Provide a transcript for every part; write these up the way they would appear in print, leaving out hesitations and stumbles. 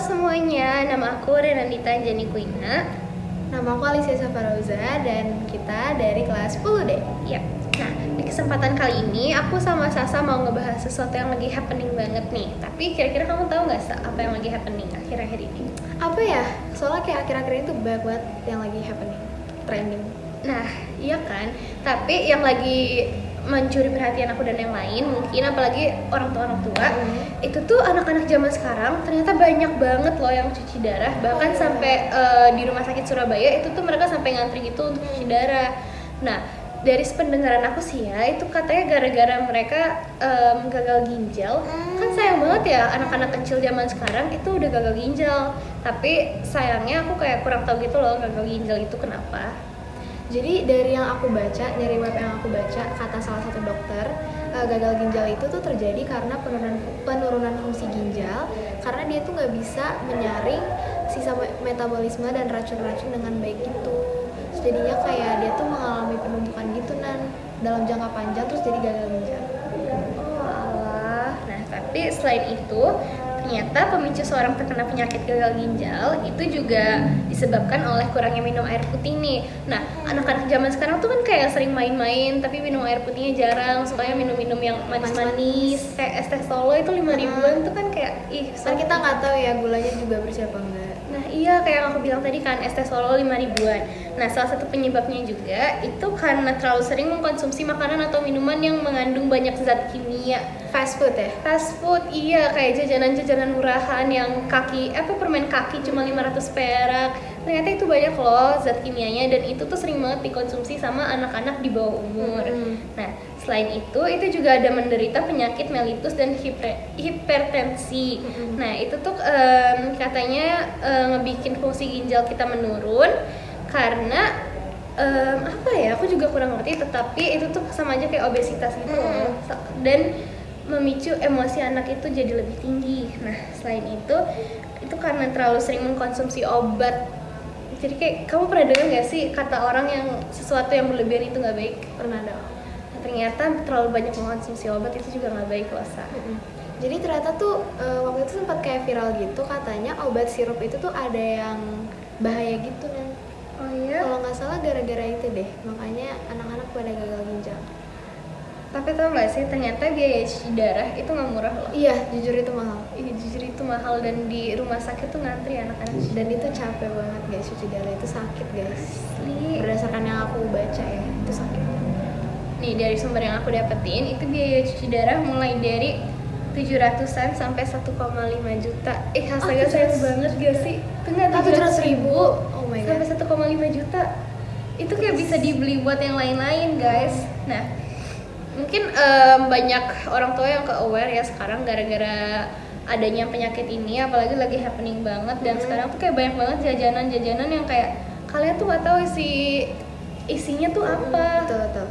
semuanya, nama aku Renandita Anjani Kuina. Nama aku Alicia Safarauza dan kita dari kelas 10D. Ya. Nah, di kesempatan kali ini aku sama Sasa mau ngebahas sesuatu yang lagi happening banget nih. Tapi kira-kira kamu tahu nggak apa yang lagi happening akhir-akhir ini? Apa ya? Soalnya kayak akhir-akhir ini tuh banyak banget yang lagi happening, trending. Nah, iya kan. Tapi yang lagi mencuri perhatian aku dan yang lain, mungkin apalagi orang tua, itu tuh anak-anak zaman sekarang ternyata banyak banget loh yang cuci darah. Bahkan sampai di rumah sakit Surabaya itu tuh mereka sampai ngantri gitu untuk cuci darah. Nah, dari sependengaran aku sih ya, itu katanya gara-gara mereka gagal ginjal. Kan sayang banget ya, anak-anak kecil zaman sekarang itu udah gagal ginjal. Tapi sayangnya aku kayak kurang tahu gitu loh gagal ginjal itu kenapa. Jadi dari yang aku baca, dari web yang aku baca, kata salah satu dokter, gagal ginjal itu tuh terjadi karena penurunan fungsi ginjal, karena dia tuh nggak bisa menyaring sisa metabolisme dan racun-racun dengan baik gitu. Terus jadinya kayak dia tuh mengalami penumpukan gitu dalam jangka panjang, terus jadi gagal ginjal. Oh alah. Nah, tapi selain itu ternyata pemicu seorang terkena penyakit gagal ginjal itu juga disebabkan oleh kurangnya minum air putih nih. Nah, anak-anak zaman sekarang tuh kan kayak sering main-main tapi minum air putihnya jarang, sukanya minum-minum yang manis-manis. Kayak es teh Solo itu 5 ribuan tuh kan kayak Soalnya kita nggak tahu ya gulanya juga bersih apa enggak. Nah iya, kayak yang aku bilang tadi kan, es teh Solo 5 ribuan. Nah, salah satu penyebabnya juga itu karena terlalu sering mengkonsumsi makanan atau minuman yang mengandung banyak zat kimia. Fast food ya? Fast food, iya, kayak jajanan-jajanan murahan yang permen kaki cuma 500 perak. Ternyata itu banyak loh zat kimianya, dan itu tuh sering banget dikonsumsi sama anak-anak di bawah umur. Nah, selain itu juga ada menderita penyakit mellitus dan hipertensi. Nah, itu tuh katanya ngebikin fungsi ginjal kita menurun karena aku juga kurang ngerti, tetapi itu tuh sama aja kayak obesitas gitu loh. Dan memicu emosi anak itu jadi lebih tinggi. Nah, selain itu karena terlalu sering mengkonsumsi obat. Jadi kayak, kamu pernah dengar nggak sih kata orang yang sesuatu yang berlebihan itu nggak baik? Pernah dong. Nah, ternyata terlalu banyak mengkonsumsi obat itu juga nggak baik loh, Sa. Jadi ternyata tuh waktu itu sempat kayak viral gitu, katanya obat sirup itu tuh ada yang bahaya gitu kan. Oh iya? Kalau nggak salah gara-gara itu deh, makanya anak-anak pada gagal ginjal. Tapi tau gak sih, ternyata biaya cuci darah itu gak murah loh. Iya, jujur itu mahal. Iya, jujur itu mahal, dan di rumah sakit tuh ngantri anak-anak. Dan itu capek banget guys, cuci darah itu sakit guys. Asli. Berdasarkan yang aku baca ya, itu sakit. Nih, dari sumber yang aku dapetin, itu biaya cuci darah mulai dari 700-an sampai 1,5 juta. Astaga, sayang banget gak sih? Itu gak 700.000 Oh my god. sampai 1,5 juta. Itu kayak bisa dibeli buat yang lain-lain guys. Nah, mungkin banyak orang tua yang ke-aware ya sekarang gara-gara adanya penyakit ini, apalagi lagi happening banget. Dan sekarang tuh kayak banyak banget jajanan-jajanan yang kayak kalian tuh gak tahu isinya tuh apa. Betul.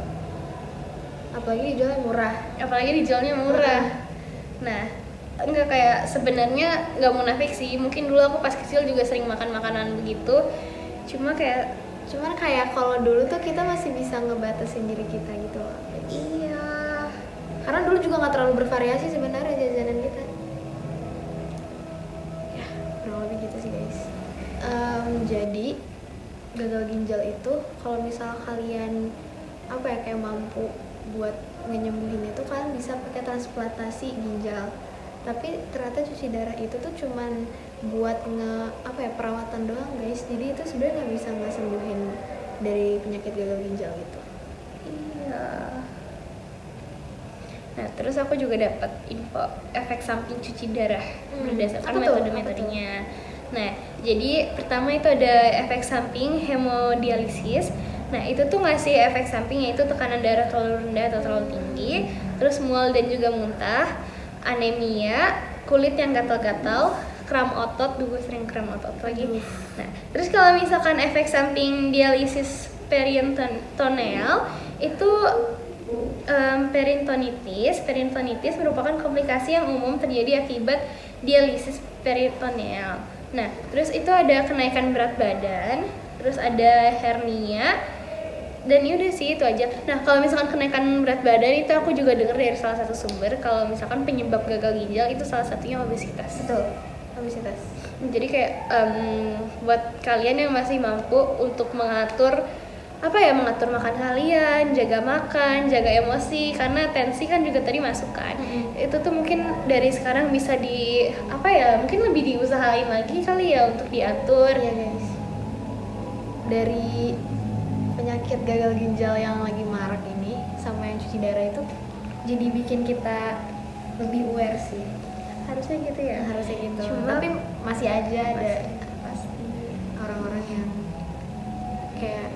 Apalagi dijualnya murah. Nah, enggak, kayak sebenarnya nggak munafik sih, mungkin dulu aku pas kecil juga sering makan makanan begitu. Cuman kayak kalau dulu tuh kita masih bisa ngebatasin diri kita gitu loh. iya, Karena dulu juga nggak terlalu bervariasi sebenarnya jajanan kita. Ya, kurang lebih gitu sih guys. Jadi gagal ginjal itu kalau misal kalian kayak mampu buat ngenyembuhin itu, kalian bisa pakai transplantasi ginjal. Tapi ternyata cuci darah itu tuh cuman buat perawatan doang guys. Jadi itu sebenarnya nggak bisa sembuhin dari penyakit gagal ginjal gitu. iya. Nah, terus aku juga dapat info efek samping cuci darah berdasarkan metode-metodenya. Nah, jadi pertama itu ada efek samping hemodialisis. Nah, itu tuh ngasih efek samping, yaitu tekanan darah terlalu rendah atau terlalu tinggi, terus mual dan juga muntah, anemia, kulit yang gatal-gatal, kram otot, sering kram otot lagi. Nah, terus kalau misalkan efek samping dialisis peritoneal itu peritonitis merupakan komplikasi yang umum terjadi akibat dialisis peritoneal. Nah, terus itu ada kenaikan berat badan, terus ada hernia, dan udah sih itu aja. Nah, kalau misalkan kenaikan berat badan itu aku juga dengar dari salah satu sumber kalau misalkan penyebab gagal ginjal itu salah satunya obesitas. Betul. obesitas. Jadi kayak buat kalian yang masih mampu untuk mengatur mengatur makan kalian, jaga makan, jaga emosi, karena tensi kan juga tadi masuk kan. Itu tuh mungkin dari sekarang bisa mungkin lebih diusahain lagi kali ya untuk diatur. Ya guys, dari penyakit gagal ginjal yang lagi marak ini sama yang cuci darah itu jadi bikin kita lebih aware sih. Harusnya gitu ya. Harusnya gitu. Cuma tapi masih aja ada pasti orang-orang yang kayak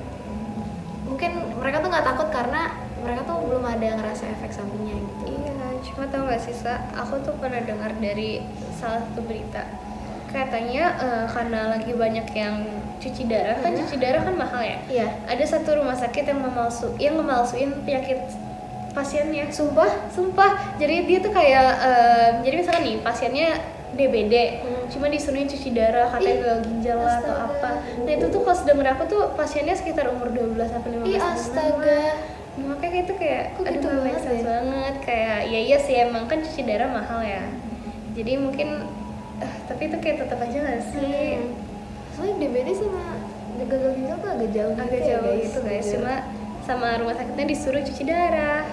mungkin mereka tuh nggak takut karena mereka tuh belum ada ngerasa efek sampingnya gitu. Iya, cuma tau gak sih aku tuh pernah dengar dari salah satu berita katanya karena lagi banyak yang cuci darah kan, cuci darah kan mahal ya. Iya. Ada satu rumah sakit yang ngemalsuin penyakit pasiennya. Sumpah. Jadi dia tuh kayak jadi misalkan nih pasiennya DBD, cuma disuruhnya cuci darah, katanya gagal ginjal lah atau apa. Nah itu tuh pas denger aku tuh pasiennya sekitar umur 12 sampai 15 tahun. Astaga. Nah, makanya itu kayak Kok gitu banget ya? banget kayak iya sih emang kan cuci darah mahal ya. Jadi mungkin tapi itu kayak tetap aja gak sih? Soalnya DBD sama gagal ginjal tuh agak jauh Gitu guys. Cuma sama rumah sakitnya disuruh cuci darah.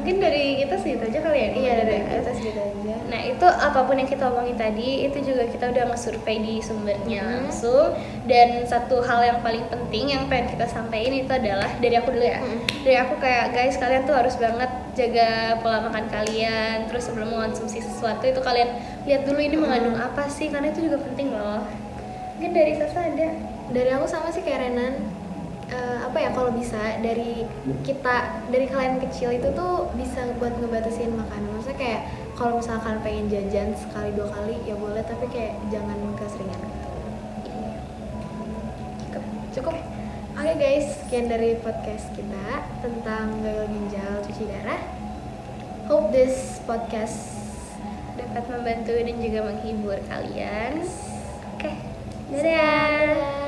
Mungkin dari kita segitu aja kali ya. Iya, dari kita segitu aja. Nah itu apapun yang kita omongin tadi itu juga kita udah nge-survey di sumbernya langsung. Dan satu hal yang paling penting yang pengen kita sampaikan itu adalah dari aku dulu ya. Dari aku kayak guys, kalian tuh harus banget jaga pola makan kalian. Terus sebelum mengonsumsi sesuatu itu kalian lihat dulu ini mengandung apa sih, karena itu juga penting loh. Mungkin dari Sasa ada? Dari aku sama sih kayak Renan. Kalau bisa dari kalian kecil itu tuh bisa buat ngebatasin makanan. Maksudnya kayak kalau misalkan pengen jajan sekali 2 kali ya boleh, tapi kayak jangan keseringan gitu. Cukup. Oke guys, sekian dari podcast kita tentang gagal ginjal cuci darah. Hope this podcast dapat membantu dan juga menghibur kalian. Oke, dadah. Dadah.